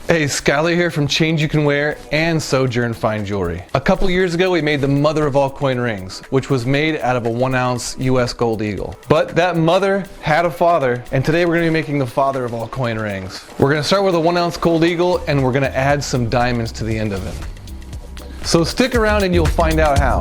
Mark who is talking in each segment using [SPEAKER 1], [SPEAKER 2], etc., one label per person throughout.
[SPEAKER 1] Hey, Skylar here from Changeyoucanwear and Sojourn Fine Jewelry. A couple years ago we made the mother of all coin rings, which was made out of a 1-ounce US gold eagle. But that mother had a father, and today we're going to be making the father of all coin rings. We're going to start with a 1-ounce gold eagle, and we're going to add some diamonds to the end of it. So stick around and you'll find out how.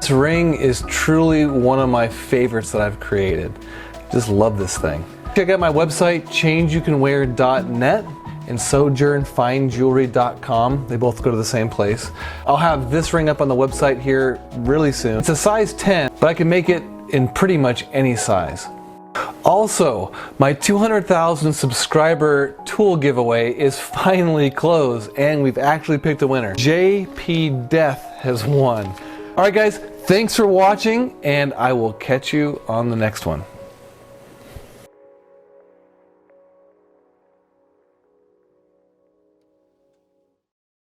[SPEAKER 1] This ring is truly one of my favorites that I've created. Just love this thing. Check out my website, changeyoucanwear.net and sojournfinejewelry.com. They both go to the same place. I'll have this ring up on the website here really soon. It's a size 10, but I can make it in pretty much any size. Also, my 200,000 subscriber tool giveaway is finally closed, and we've actually picked a winner. JP Death has won. All right, guys, thanks for watching, and I will catch you on the next one.